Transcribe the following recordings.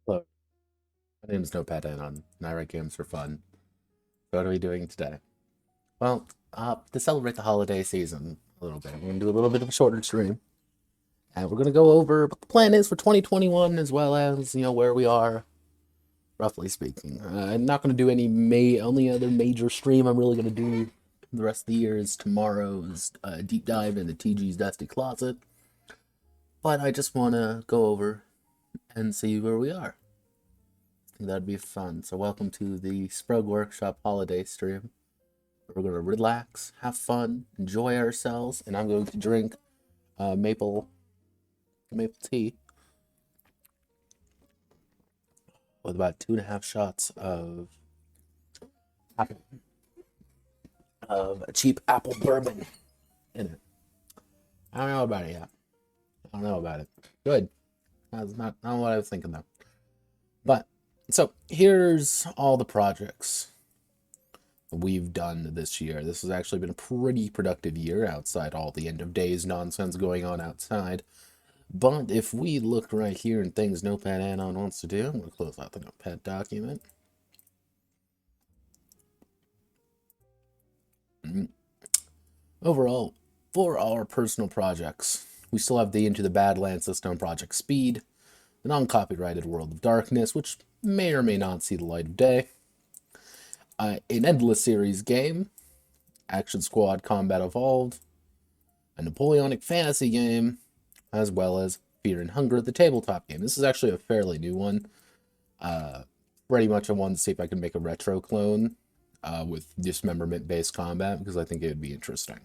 Hello, my name is Notepad and I write games for fun. So what are we doing today? Well, to celebrate the holiday season a little bit, we're gonna do a little bit of a shorter stream, and we're gonna go over what the plan is for 2021 as well as where we are, roughly speaking. I'm not gonna do any only other major stream I'm really gonna do the rest of the year is tomorrow's deep dive into TG's Dusty Closet, but I just wanna go over and see where we are. I think that'd be fun. So welcome to the SPRUG Workshop holiday stream. We're going to relax, have fun, enjoy ourselves, and I'm going to drink maple tea with about 2.5 shots apple, of cheap apple bourbon in it. I don't know about it yet. I don't know about it. Good. That's not what I was thinking though. But so here's all the projects we've done this year. This has actually been a pretty productive year outside all the end of days nonsense going on outside. But if we look right here in things Notepad add-on wants to do, I'm going to close out the Notepad document. Overall, for our personal projects, we still have the Into the Badlands System Project Speed, the non-copyrighted World of Darkness, which may or may not see the light of day, an Endless Series game, Action Squad Combat Evolved, a Napoleonic Fantasy game, as well as Fear and Hunger, the tabletop game. This is actually a fairly new one. Pretty much I wanted to see if I could make a retro clone with dismemberment-based combat, because I think it would be interesting.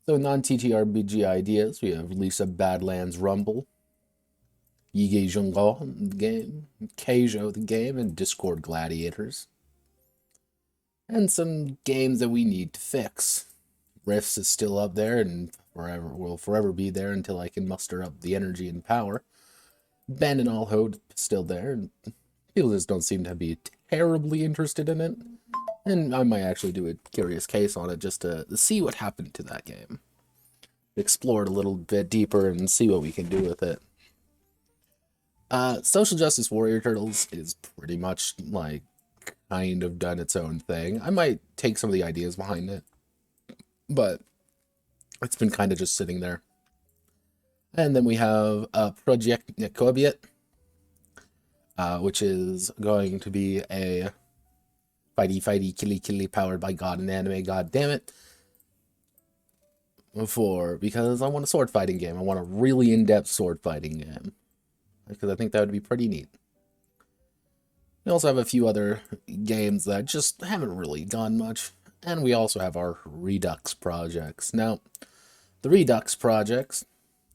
So non-TTRPG ideas, we have Lisa Badlands Rumble, Yige Jungo the game, Keijo the game, and Discord Gladiators. And some games that we need to fix. Rifts is still up there and will forever be there until I can muster up the energy and power. Ben and All Hope still there, and people just don't seem to be terribly interested in it. And I might actually do a curious case on it just to see what happened to that game. Explore it a little bit deeper and see what we can do with it. Social Justice Warrior Turtles is pretty much like kind of done its own thing. I might take some of the ideas behind it, but it's been kind of just sitting there. And then we have Project Nekobiet, which is going to be a fighty, killy, powered by God and anime, god damn it. Because I want a sword fighting game. I want a really in-depth sword fighting game. Because I think that would be pretty neat. We also have a few other games that just haven't really done much. And we also have our Redux projects. Now, the Redux projects,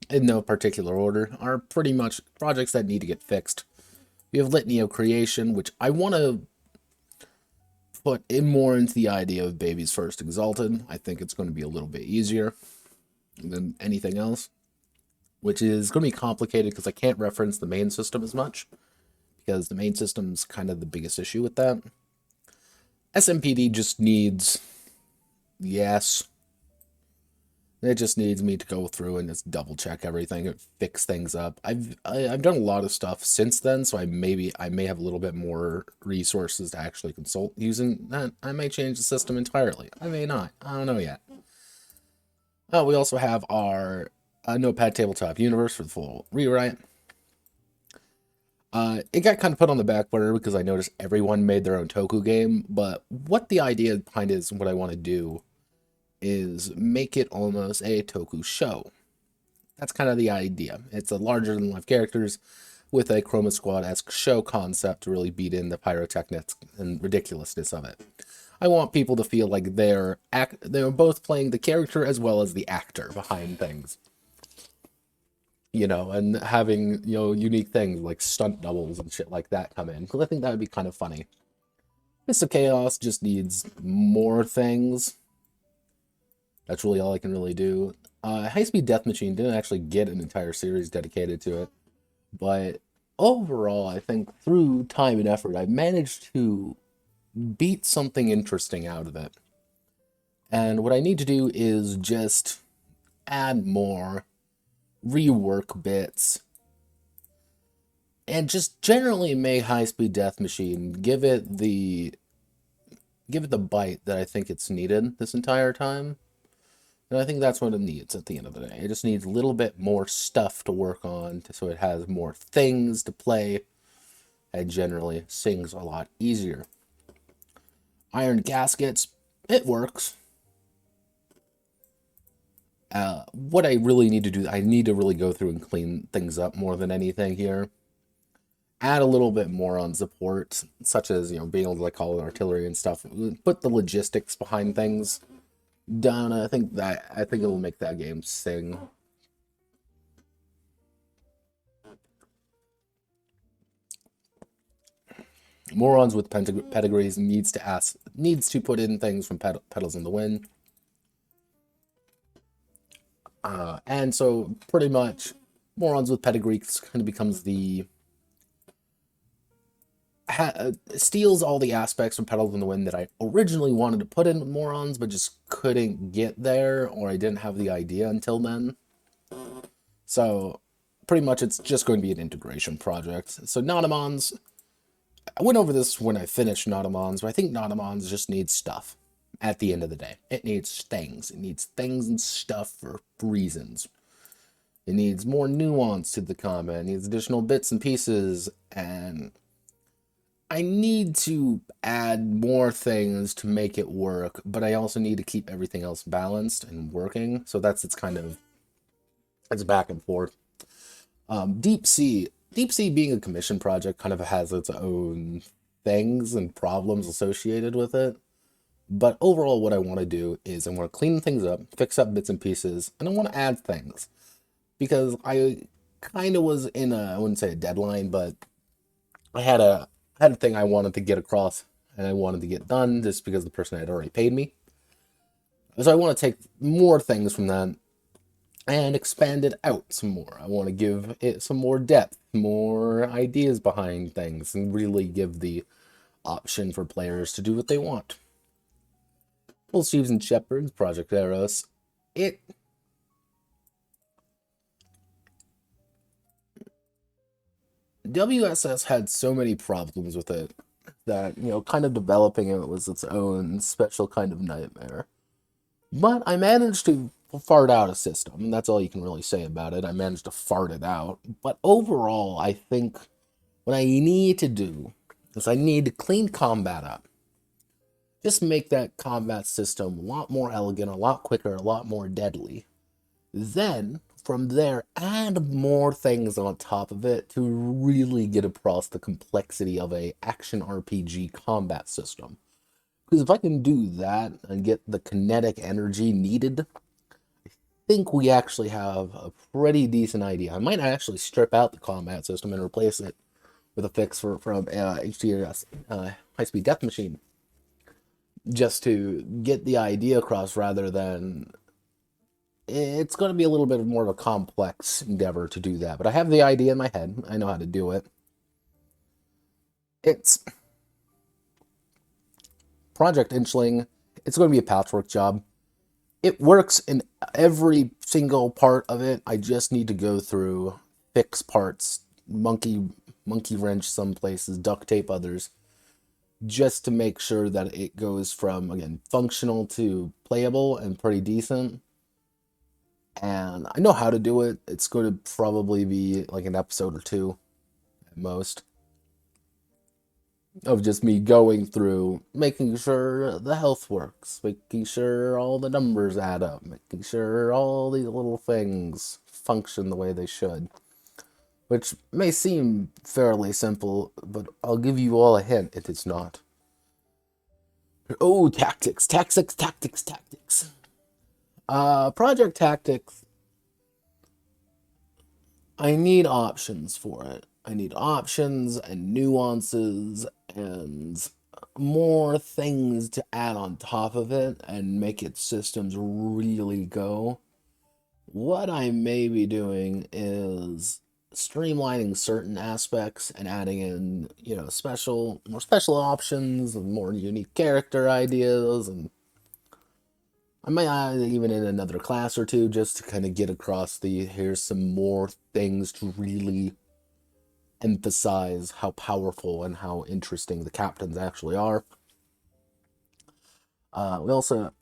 in no particular order, are pretty much projects that need to get fixed. We have Litany of Creation, which I want to put in more into the idea of Baby's First Exalted. I think it's going to be a little bit easier than anything else, which is going to be complicated because I can't reference the main system as much, because the main system's kind of the biggest issue with that. SMPD just needs, yes, it just needs me to go through and just double check everything and fix things up. I've done a lot of stuff since then, so I may have a little bit more resources to actually consult using that. I may change the system entirely. I may not. I don't know yet. We also have our Notepad Tabletop Universe for the full rewrite. It got kind of put on the back burner because I noticed everyone made their own Toku game, but what the idea behind it is, what I want to do is make it almost a Toku show. That's kind of the idea. It's a larger-than-life characters with a Chroma Squad-esque show concept to really beat in the pyrotechnics and ridiculousness of it. I want people to feel like they're both playing the character as well as the actor behind things. And having, unique things like stunt doubles and shit like that come in, because I think that would be kind of funny. Mist of Chaos just needs more things. That's really all I can really do. High Speed Death Machine didn't actually get an entire series dedicated to it, but overall, I think through time and effort, I managed to beat something interesting out of it. And what I need to do is just add more, rework bits, and just generally make High Speed Death Machine, give it give it the bite that I think it's needed this entire time. And I think that's what it needs at the end of the day. It just needs a little bit more stuff to work on so it has more things to play and generally sings a lot easier. Iron gaskets, it works. What I really need to do, I need to really go through and clean things up more than anything here. Add a little bit more on support, such as, being able to call in artillery and stuff. Put the logistics behind things down. I think it'll make that game sing. Morons with pedigrees needs to put in things from Petals in the Wind. And so pretty much Morons with pedigrees kind of becomes the steals all the aspects from Petals in the Wind that I originally wanted to put in Morons, but just couldn't get there, or I didn't have the idea until then. So pretty much it's just going to be an integration project. So Nautomons, I went over this when I finished Nautomons, but I think Nautomons just needs stuff at the end of the day. It needs things. It needs things and stuff for reasons. It needs more nuance to the combat. It needs additional bits and pieces, and I need to add more things to make it work, but I also need to keep everything else balanced and working. So it's back and forth. Deep Sea being a commission project kind of has its own things and problems associated with it. But overall, what I want to do is I want to clean things up, fix up bits and pieces, and I want to add things. Because I kind of was in I wouldn't say a deadline, but I had a thing I wanted to get across and I wanted to get done just because the person had already paid me. So I want to take more things from that and expand it out some more. I want to give it some more depth, more ideas behind things, and really give the option for players to do what they want. Well, Chiefs and Shepherds, Project Eros, WSS had so many problems with it that, kind of developing it was its own special kind of nightmare. But I managed to fart out a system, and that's all you can really say about it. I managed to fart it out. But overall, I think what I need to do is I need to clean combat up. Just make that combat system a lot more elegant, a lot quicker, a lot more deadly. Then, from there, add more things on top of it to really get across the complexity of a action RPG combat system. Because if I can do that and get the kinetic energy needed, I think we actually have a pretty decent idea. I might actually strip out the combat system and replace it with a fix from HDRS, High Speed Death Machine, just to get the idea across rather than... It's going to be a little bit more of a complex endeavor to do that, but I have the idea in my head. I know how to do it. It's Project Inchling. It's going to be a patchwork job. It works in every single part of it. I just need to go through, fix parts, monkey wrench some places, duct tape others, just to make sure that it goes from, again, functional to playable and pretty decent. And I know how to do it. It's going to probably be like an episode or two at most of just me going through, making sure the health works, making sure all the numbers add up, making sure all these little things function the way they should. Which may seem fairly simple, but I'll give you all a hint, it is not. Oh, tactics. Project Tactics, I need options for it. I need options and nuances and more things to add on top of it and make its systems really go. What I may be doing is streamlining certain aspects and adding in, more special options and more unique character ideas, and I might add even in another class or two just to kind of get across here's some more things to really emphasize how powerful and how interesting the captains actually are. We also,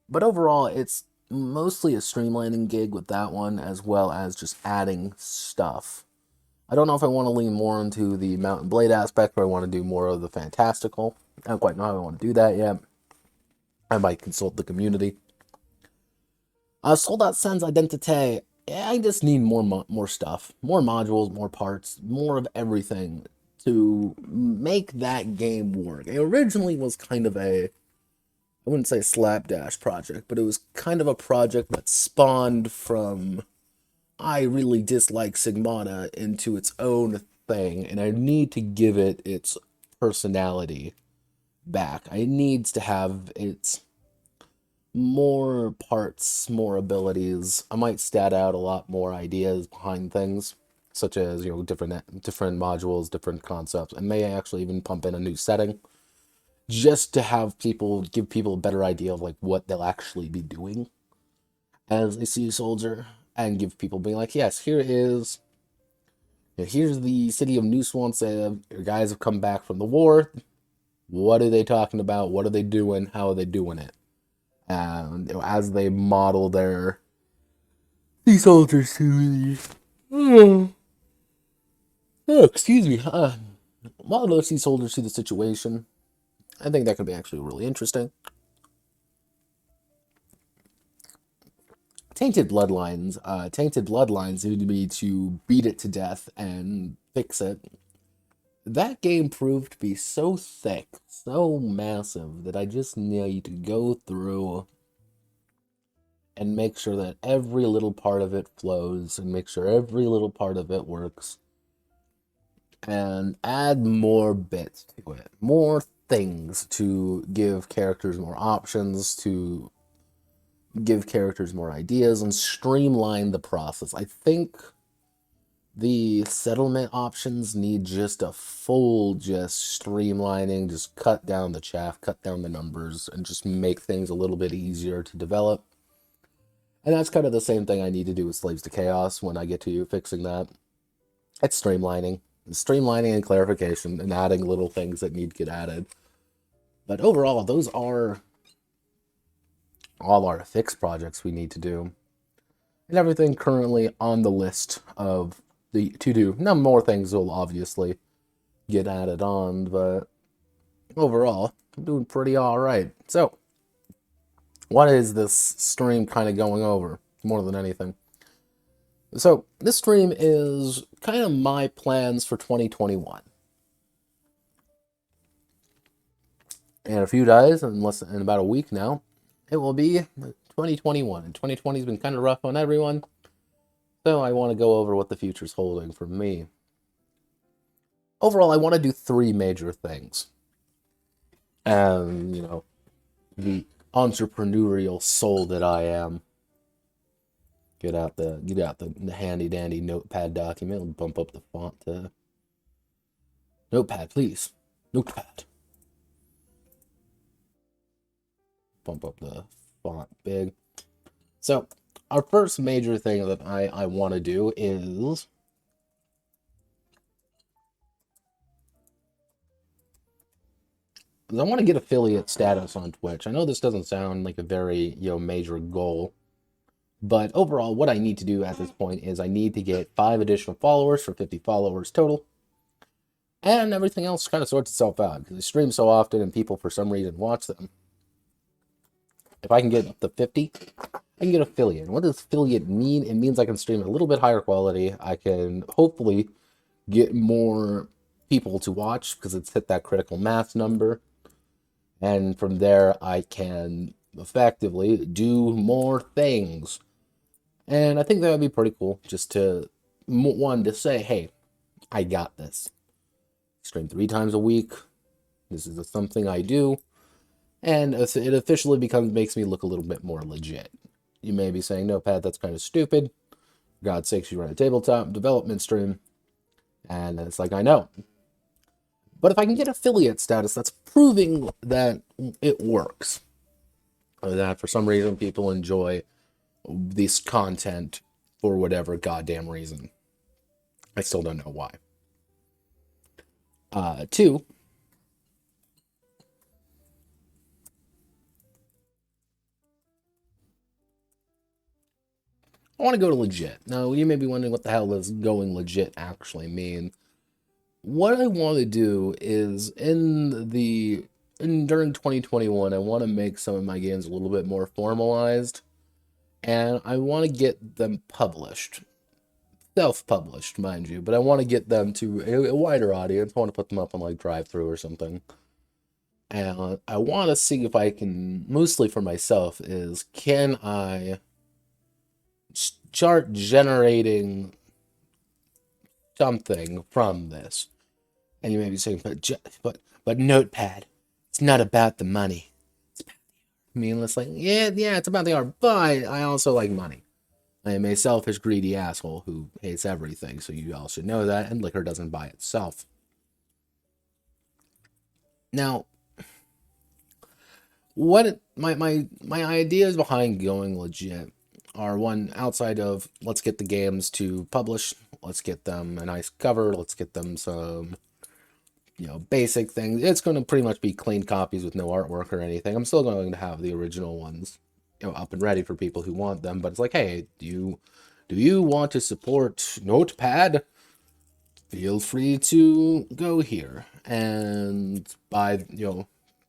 but overall, it's mostly a streamlining gig with that one, as well as just adding stuff. I don't know if I want to lean more into the Mount and Blade aspect, or I want to do more of the fantastical. I don't quite know how I want to do that yet. I might consult the community. Soldat Sans Identité. I just need more stuff, more modules, more parts, more of everything to make that game work. It originally was kind of a, I wouldn't say slapdash project, but it was kind of a project that spawned from I really dislike Sigmata into its own thing, and I need to give it its personality back. It needs to have its more parts, more abilities. I might stat out a lot more ideas behind things, such as, different modules, different concepts, and may actually even pump in a new setting, just to have give people a better idea of like what they'll actually be doing as a sea soldier, and give people being like, yes, here's the city of New Swansea. Your guys have come back from the war. What are they talking about? What are they doing? How are they doing it? And as they model their sea soldiers to the excuse me, model their sea soldiers to the situation. I think that could be actually really interesting. Tainted Bloodlines need to be to beat it to death and fix it. That game proved to be so thick, so massive, that I just need to go through and make sure that every little part of it flows, and make sure every little part of it works, and add more bits to it, more things to give characters more options, to give characters more ideas, and streamline the process. I think the settlement options need just a full just streamlining, just cut down the chaff, cut down the numbers, and just make things a little bit easier to develop. And that's kind of the same thing I need to do with Slaves to Chaos when I get to fixing that. It's streamlining. Streamlining and clarification, and adding little things that need to get added. But overall, those are all our fixed projects we need to do. And everything currently on the list of the to do. Now, more things will obviously get added on, but overall, I'm doing pretty alright. So, what is this stream kind of going over more than anything? So, this stream is kind of my plans for 2021. In a few days, in about a week now, it will be 2021. And 2020 has been kind of rough on everyone, so I want to go over what the future's holding for me. Overall, I want to do 3 major things. And, the entrepreneurial soul that I am. Get out the handy dandy notepad document and bump up the font to notepad, please. Notepad. Bump up the font big. So, our first major thing that I want to do is I want to get affiliate status on Twitch. I know this doesn't sound like a very, major goal, but overall, what I need to do at this point is I need to get 5 additional followers for 50 followers total. And everything else kind of sorts itself out, because I stream so often and people for some reason watch them. If I can get up to 50, I can get affiliate. And what does affiliate mean? It means I can stream at a little bit higher quality. I can hopefully get more people to watch because it's hit that critical mass number. And from there, I can effectively do more things. And I think that would be pretty cool, just to, one, to say, hey, I got this. Stream 3 times a week. This is something I do. And it officially makes me look a little bit more legit. You may be saying, no, Pat, that's kind of stupid. For God's sakes, you run a tabletop development stream. And it's like, I know. But if I can get affiliate status, that's proving that it works. That for some reason people enjoy this content for whatever goddamn reason. I still don't know why. 2, I want to go to legit. Now, you may be wondering what the hell does going legit actually mean. What I want to do is during 2021, I want to make some of my games a little bit more formalized, and I want to get them published. Self-published, mind you, but I want to get them to a wider audience. I want to put them up on like drive-through or something. And I want to see if I can, mostly for myself, is can I start generating something from this? And you may be saying, but Notepad, it's not about the money. It's meaningless. Like, yeah, it's about the art, but I also like money. I am a selfish, greedy asshole who hates everything, so you all should know that, and liquor doesn't buy itself. Now, what my ideas behind going legit are, one, outside of let's get the games to publish, let's get them a nice cover, let's get them some basic things. It's going to pretty much be clean copies with no artwork or anything. I'm still going to have the original ones up and ready for people who want them, but it's like, hey, do you want to support Notepad? Feel free to go here and buy,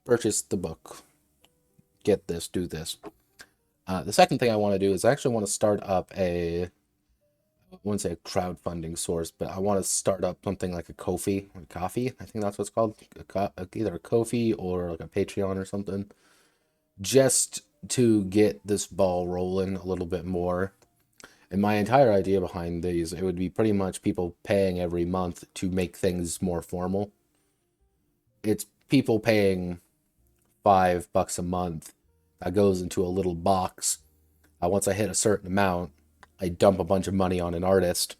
purchase the book, get this, do this. The second thing I want to do is I actually want to start up I wouldn't say a crowdfunding source, but I want to start up something like a Ko-fi, I think that's what it's called, either a Ko-fi or like a Patreon or something, just to get this ball rolling a little bit more. And my entire idea behind these, it would be pretty much people paying every month to make things more formal. It's people paying $5 a month that goes into a little box. Once I hit a certain amount, I dump a bunch of money on an artist,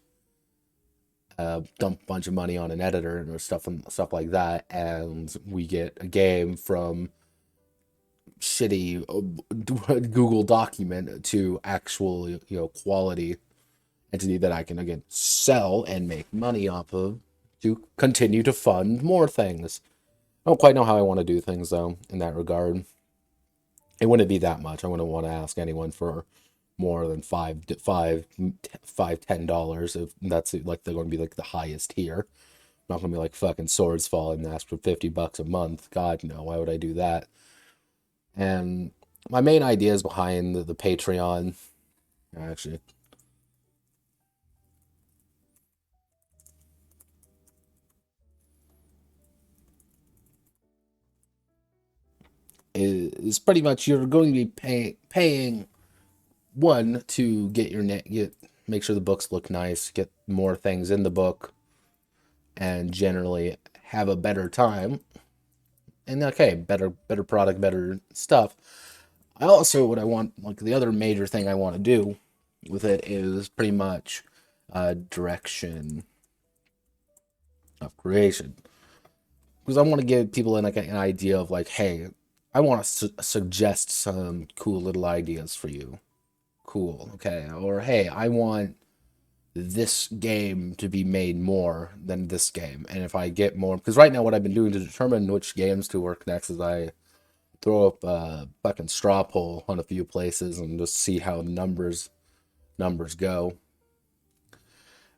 dump a bunch of money on an editor or stuff like that, and we get a game from shitty Google document to actual quality entity that I can again sell and make money off of to continue to fund more things. I don't quite know how I want to do things though in that regard. It wouldn't be that much. I wouldn't want to ask anyone for more than $10 if that's like they're going to be like the highest tier. I'm not going to be like fucking swords fall and ask for $50 a month. God no, why would I do that? And my main ideas behind the Patreon, actually, is pretty much you're going to be paying one to get make sure the books look nice, get more things in the book, and generally have a better time. And okay, better product, better stuff. I also what I want, like the other major thing I want to do with it is pretty much direction of creation, because I want to give people like an idea of like, hey, I want to suggest some cool little ideas for you. Cool, okay, or hey, I want this game to be made more than this game, and if I get more, because right now what I've been doing to determine which games to work next is I throw up a fucking straw poll on a few places and just see how the numbers go.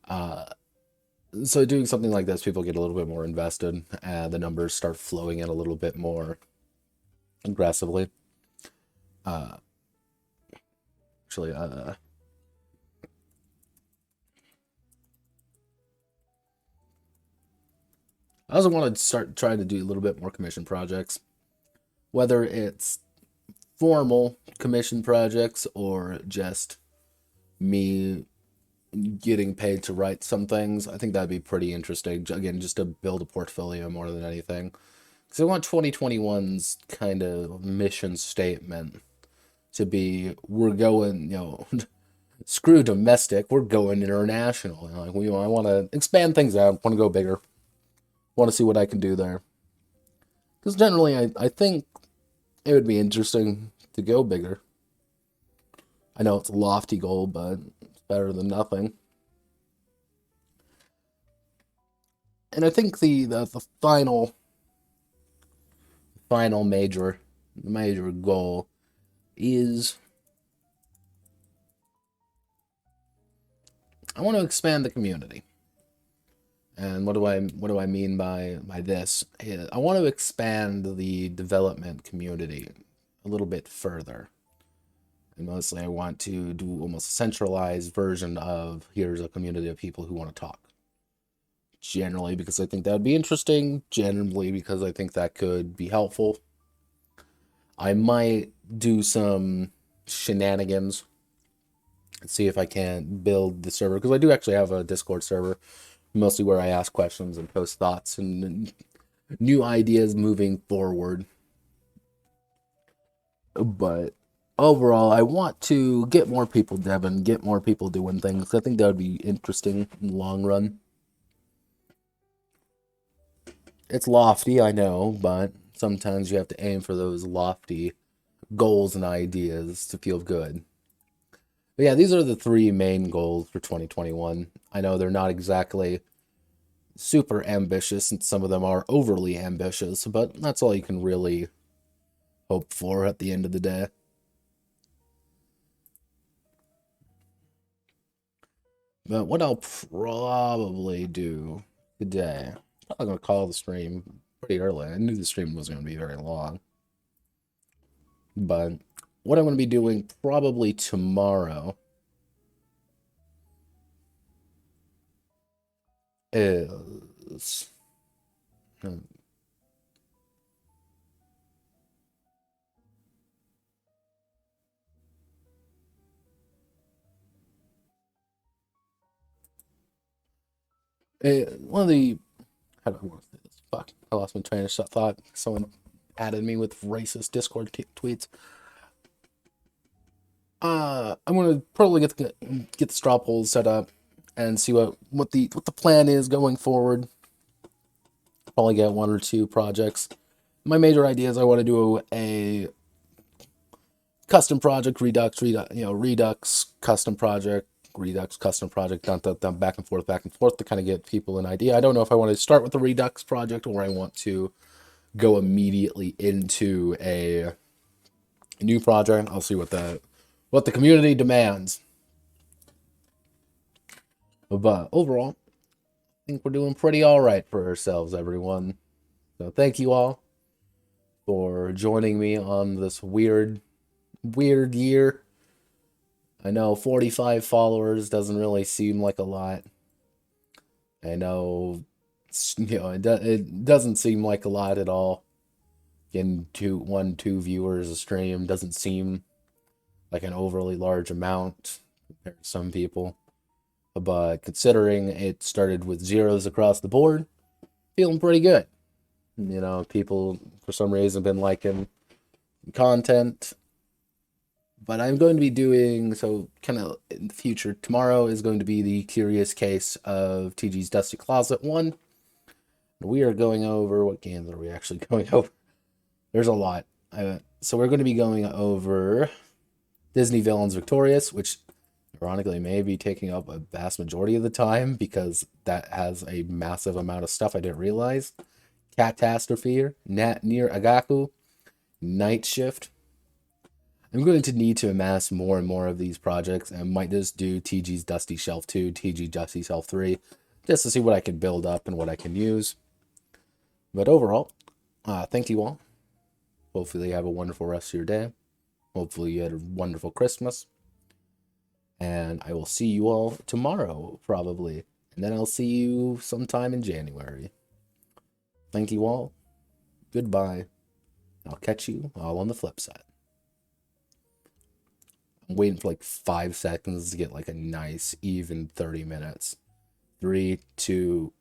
So doing something like this, people get a little bit more invested, and the numbers start flowing in a little bit more aggressively. Uh, actually, I also want to start trying to do a little bit more commission projects, whether it's formal commission projects or just me getting paid to write some things. I think that'd be pretty interesting. Again, just to build a portfolio more than anything. Because I want 2021's kind of mission statement to be, we're going, screw domestic, we're going international. Like, I want to expand things out, want to go bigger, want to see what I can do there. Because generally, I think it would be interesting to go bigger. I know it's a lofty goal, but it's better than nothing. And I think the final major goal is I want to expand the community. And what do I mean by this? I want to expand the development community a little bit further. And mostly I want to do almost a centralized version of here's a community of people who want to talk. Generally because I think that would be interesting, generally because I think that could be helpful. I might do some shenanigans and see if I can build the server, because I do actually have a Discord server, mostly where I ask questions and post thoughts and new ideas moving forward. But overall, I want to get more people deving, get more people doing things. I think that would be interesting in the long run. It's lofty, I know, but sometimes you have to aim for those lofty goals and ideas to feel good. But yeah, these are the three main goals for 2021. I know they're not exactly super ambitious, and some of them are overly ambitious, but that's all you can really hope for at the end of the day. But what I'll probably do today, I'm going to call the stream pretty early. I knew the stream wasn't going to be very long. But what I'm going to be doing probably tomorrow is... one of the... How do I want to say this? Fuck, I lost my train of thought. Someone added me with racist Discord tweets. I'm gonna probably get the straw polls set up and see what the plan is going forward. Probably get one or two projects. My major idea is I want to do a custom project, Redux, custom project, Redux, custom project, dun, back and forth to kind of get people an idea. I don't know if I want to start with the Redux project or I want to go immediately into a new project. I'll see what the community demands. But overall, I think we're doing pretty all right for ourselves, everyone. So thank you all for joining me on this weird year. I know 45 followers doesn't really seem like a lot. I know, it doesn't seem like a lot at all. Getting two viewers a stream doesn't seem like an overly large amount compared to some people. But considering it started with zeros across the board, feeling pretty good. People for some reason have been liking content. But I'm going to be doing, so kind of in the future, tomorrow is going to be the Curious Case of TG's Dusty Closet 1. We are going over, what games are we actually going over? There's a lot. So we're going to be going over Disney Villains Victorious, which ironically may be taking up a vast majority of the time because that has a massive amount of stuff I didn't realize. Catastrophe, Nat Near Agaku, Night Shift. I'm going to need to amass more and more of these projects and might just do TG's Dusty Shelf 2, TG Dusty Shelf 3, just to see what I can build up and what I can use. But overall, thank you all. Hopefully you have a wonderful rest of your day. Hopefully you had a wonderful Christmas. And I will see you all tomorrow, probably. And then I'll see you sometime in January. Thank you all. Goodbye. I'll catch you all on the flip side. I'm waiting for like 5 seconds to get like a nice, even 30 minutes. 3, 2,